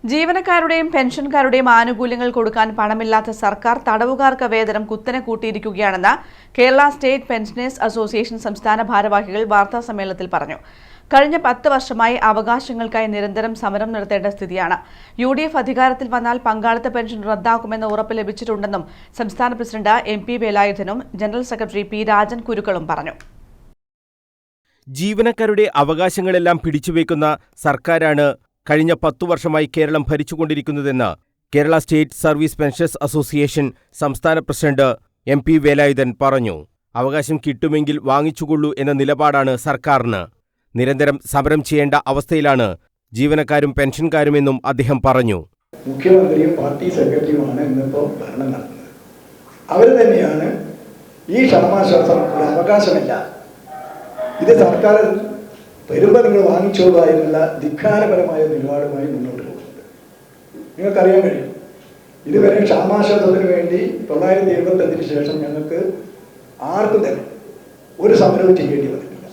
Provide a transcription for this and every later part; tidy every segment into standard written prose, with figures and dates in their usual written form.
ജീവനക്കാരുടെയും പെൻഷൻകാരുടെയും ആനുകൂല്യങ്ങൾ കൊടുക്കാൻ പണമില്ലാത്ത സർക്കാർ തടവുകാർക്ക് വേതനം കുത്തനെ കൂട്ടിയിരിക്കുകയാണെന്ന് കേരള സ്റ്റേറ്റ് പെൻഷനേഴ്സ് അസോസിയേഷൻ സംസ്ഥാന ഭാരവാഹികൾ വാർത്താസമ്മേളനത്തിൽ പറഞ്ഞു. കഴിഞ്ഞ 10 വർഷമായി അവകാശങ്ങൾക്കായി നിരന്തരം സമരം നടത്തേണ്ട സ്ഥിതിയാണ്. UDF അധികാരത്തിൽ വന്നാൽ പങ്കാളിത്ത പെൻഷൻ റദ്ദാക്കുമെന്ന് ഉറപ്പ് ലഭിച്ചിട്ടുണ്ടെന്നും സംസ്ഥാന പ്രസിഡന്റ് MP വേലായുധനും ജനറൽ സെക്രട്ടറി P രാജൻ കുരുക്കളും പറഞ്ഞു. ജീവനക്കാരുടെ അവകാശങ്ങളെല്ലാം പിടിച്ചുവെക്കുന്ന സർക്കാരാണ് കഴിഞ്ഞ 10 വർഷമായി കേരളം ഭരിച്ചുകൊണ്ടിരിക്കുന്നതെന്ന് Kerala state service pensioners association സംസ്ഥാന പ്രസിഡന്റ് MP വേലായുധൻ പറഞ്ഞു. അവകാശം കിട്ടുമെങ്കിൽ വാങ്ങിച്ചുകൊള്ളൂ എന്ന നിലപാടാണ് സർക്കാരിന്. നിരന്തരം സമരം ചെയ്യേണ്ട അവസ്ഥയിലാണ് ജീവനക്കാരും പെൻഷൻകാരുമെന്നും അദ്ദേഹം പറഞ്ഞു. മുഖ്യമന്ത്രിയും പാർട്ടി സെക്രട്ടറിയുമാണ് ഇന്നിപ്പോൾ ഭരണം നടത്തുന്നത്. അവർ തന്നെയാണ് ഈ ക്ഷമാശ്വാസം ഒരു അവകാശമില്ല, ഇത് സർക്കാർ വരുമ്പോൾ നിങ്ങൾ വാങ്ങിച്ചോളുക എന്നുള്ള ധിക്കാരപരമായ നിലപാടുമായി മുന്നോട്ട് പോകുന്നുണ്ട്. നിങ്ങൾക്കറിയാൻ കഴിയും, ഇതുവരെ ക്ഷാമാശ്വാസത്തിന് വേണ്ടി 1975 ശേഷം ഞങ്ങൾക്ക് ആർക്കും തന്നെ ഒരു സമരവും ചെയ്യേണ്ടി വന്നിട്ടില്ല.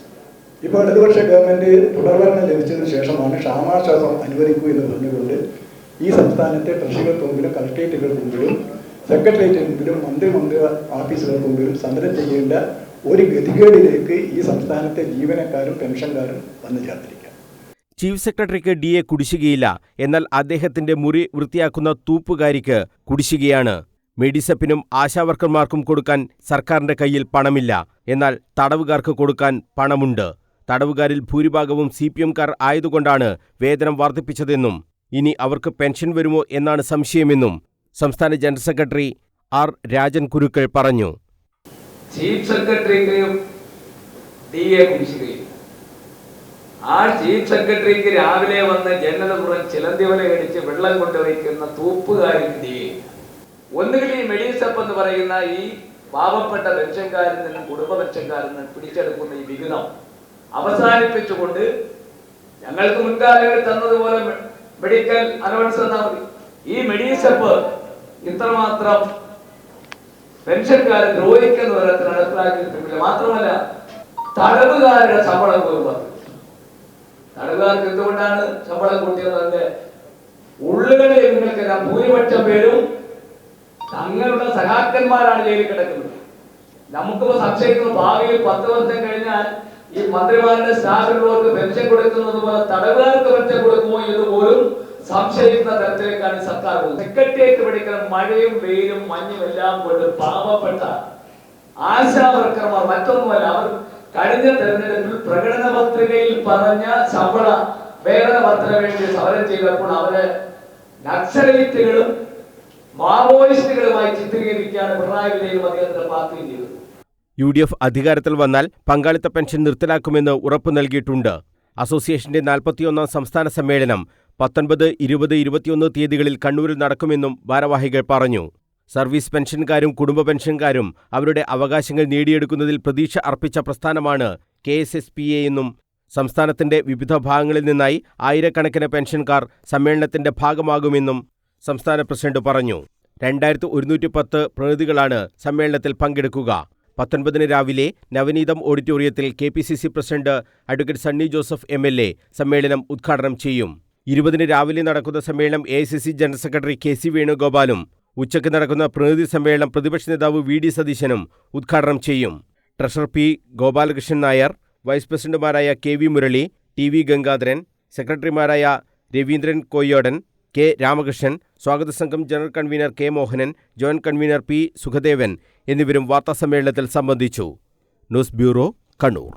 ഇപ്പോൾ ഇടതുപക്ഷ ഗവൺമെൻറ് തുടർഭരണം ലഭിച്ചതിന് ശേഷമാണ് ക്ഷാമാശ്വാസം അനുവദിക്കൂ എന്ന് പറഞ്ഞുകൊണ്ട് ഈ സംസ്ഥാനത്തെ കൃഷികൾക്ക് മുമ്പിലും കളക്ട്രേറ്റുകൾക്ക് മുമ്പിലും സെക്രട്ടേറിയറ്റിന് മുമ്പിലും മന്ത്രി ഓഫീസുകൾക്ക് മുമ്പിലും സമരം ചെയ്യേണ്ട ഒരു ഗതികേടിലേക്ക് ഈ സംസ്ഥാനത്തെ ജീവനക്കാരും പെൻഷൻകാരും വന്നു ചേർന്നിരിക്കുക. ചീഫ് സെക്രട്ടറിക്ക് DA കുടിശ്ശികയില്ല, എന്നാൽ അദ്ദേഹത്തിന്റെ മുറി വൃത്തിയാക്കുന്ന തൂപ്പുകാരിക്ക് കുടിശ്ശികയാണ്. മെഡിസപ്പിനും ആശാവർക്കർമാർക്കും കൊടുക്കാൻ സർക്കാരിന്റെ കയ്യിൽ പണമില്ല, എന്നാൽ തടവുകാർക്ക് കൊടുക്കാൻ പണമുണ്ട്. തടവുകാരിൽ ഭൂരിഭാഗവും CPM-കാർ ആയതുകൊണ്ടാണ് വേതനം വർദ്ധിപ്പിച്ചതെന്നും ഇനി അവർക്ക് പെൻഷൻ വരുമോ എന്നാണ് സംശയമെന്നും സംസ്ഥാന ജനറൽ സെക്രട്ടറി R രാജൻ കുരുക്കൾ പറഞ്ഞു. ചീഫ് സെക്രട്ടറിക്ക് DA കുടിശ്ശികയില്ല. ആ ചീഫ് സെക്രട്ടറിക്ക് രാവിലെ വന്ന് ജനലപുറം ചിലന്തിവല അടിച്ച് വെള്ളം കൊണ്ടുവയ്ക്കുന്ന തൂപ്പുകാരിക്ക് DA. ഒന്നുകിൽ ഈ മെഡിസപ്പ് എന്ന് പറയുന്ന ഈ പാവപ്പെട്ട പെൻഷൻകാരിൽ നിന്നും കുടുംബ പെൻഷൻകാരിൽ നിന്നും പിടിച്ചെടുക്കുന്ന ഈ വിഹിതം അവസാനിപ്പിച്ചുകൊണ്ട് ഞങ്ങൾക്ക് മുൻകാലങ്ങളിൽ തന്നതുപോലെ മെഡിക്കൽ അലവൻസ് തന്നാൽ മതി. ഈ മെഡിസപ്പ് ഇത്രമാത്രം പെൻഷൻകാരെ ദ്രോഹിക്കുന്ന തരത്തിൽ നടപ്പിലാക്കിയിട്ടില്ല. മാത്രമല്ല, തടവുകാരുടെ ശമ്പളം പോലും വർദ്ധിച്ചു. തടവുകാർക്ക് എന്തുകൊണ്ടാണ് ശമ്പളം കൂട്ടിയത്? ഉള്ളുകളിൽ നിങ്ങൾക്കെല്ലാം ഭൂരിപക്ഷം പേരും തങ്ങളുടെ സഹാക്കന്മാരാണ് ജയിലിൽ കിടക്കുന്നത്. നമുക്കിപ്പോ സംശയിക്കുന്നു, ഭാവിയിൽ 10 വർഷം കഴിഞ്ഞാൽ ഈ മന്ത്രിമാരുടെ സ്റ്റാഫിലുള്ളവർക്ക് പെൻഷൻ കൊടുക്കുന്നത് പോലെ തടവുകാർക്ക് പെൻഷൻ കൊടുക്കുമോ എന്ന് പോലും സംശയിക്കുന്ന തരത്തിലേക്കാണ് സർക്കാർ പോകുന്നത്. സെക്രട്ടേറിയറ്റ് പഠിക്കുന്ന മഴയും വെയിലും മഞ്ഞും എല്ലാം കൊണ്ട് പാവപ്പെട്ട ആശാവർക്കർമാർ മറ്റൊന്നുമല്ല, അവർ കഴിഞ്ഞ തെരഞ്ഞെടുപ്പിൽ പ്രകടന പത്രികയിൽ പറഞ്ഞ ശമ്പള വേതന വർധന വേണ്ടി സമരം ചെയ്തപ്പോൾ അവരെ നക്സലൈറ്റുകളും മാവോയിസ്റ്റുകളുമായി ചിത്രീകരിക്കുകയാണ് പിണറായി വിജയനും അദ്ദേഹത്തിന്റെ പാർട്ടിയും ചെയ്തത്. UDF അധികാരത്തിൽ വന്നാൽ പങ്കാളിത്ത പെൻഷൻ നിർത്തലാക്കുമെന്ന് ഉറപ്പു നൽകിയിട്ടുണ്ട്. അസോസിയേഷന്റെ 41ാം സംസ്ഥാന സമ്മേളനം 19, 20, 21 തീയതികളിൽ കണ്ണൂരിൽ നടക്കുമെന്നും ഭാരവാഹികൾ പറഞ്ഞു. സർവീസ് പെൻഷൻകാരും കുടുംബ പെൻഷൻകാരും അവരുടെ അവകാശങ്ങൾ നേടിയെടുക്കുന്നതിൽ പ്രതീക്ഷ അർപ്പിച്ച പ്രസ്ഥാനമാണ് KSSPA എന്നും സംസ്ഥാനത്തിന്റെ വിവിധ ഭാഗങ്ങളിൽ നിന്നായി ആയിരക്കണക്കിന് പെൻഷൻകാർ സമ്മേളനത്തിന്റെ ഭാഗമാകുമെന്നും സംസ്ഥാന പ്രസിഡന്റ് പറഞ്ഞു. 2110 പ്രതിനിധികളാണ് സമ്മേളനത്തിൽ പങ്കെടുക്കുക. 19-ന് രാവിലെ നവനീതം ഓഡിറ്റോറിയത്തിൽ KPCC president advocate Sunny Joseph MLA സമ്മേളനം ഉദ്ഘാടനം ചെയ്യും. 20-ന് രാവിലെ നടക്കുന്ന സമ്മേളനം AICC ജനറൽ സെക്രട്ടറി KC വേണുഗോപാലും, ഉച്ചയ്ക്ക് നടക്കുന്ന പ്രതിനിധി സമ്മേളനം പ്രതിപക്ഷ നേതാവ് VD സതീശനും ഉദ്ഘാടനം ചെയ്യും. Treasurer P Gopalakrishnan Nair, vice പ്രസിഡന്റുമാരായ KV മുരളി, TV ഗംഗാധരൻ, സെക്രട്ടറിമാരായ രവീന്ദ്രൻ കോയ്യോടൻ, K രാമകൃഷ്ണൻ, സ്വാഗത സംഘം general convener K Mohanan, joint convener P Sukhadevan എന്നിവരും വാർത്താസമ്മേളനത്തിൽ സംബന്ധിച്ചു. News bureau, Kannur.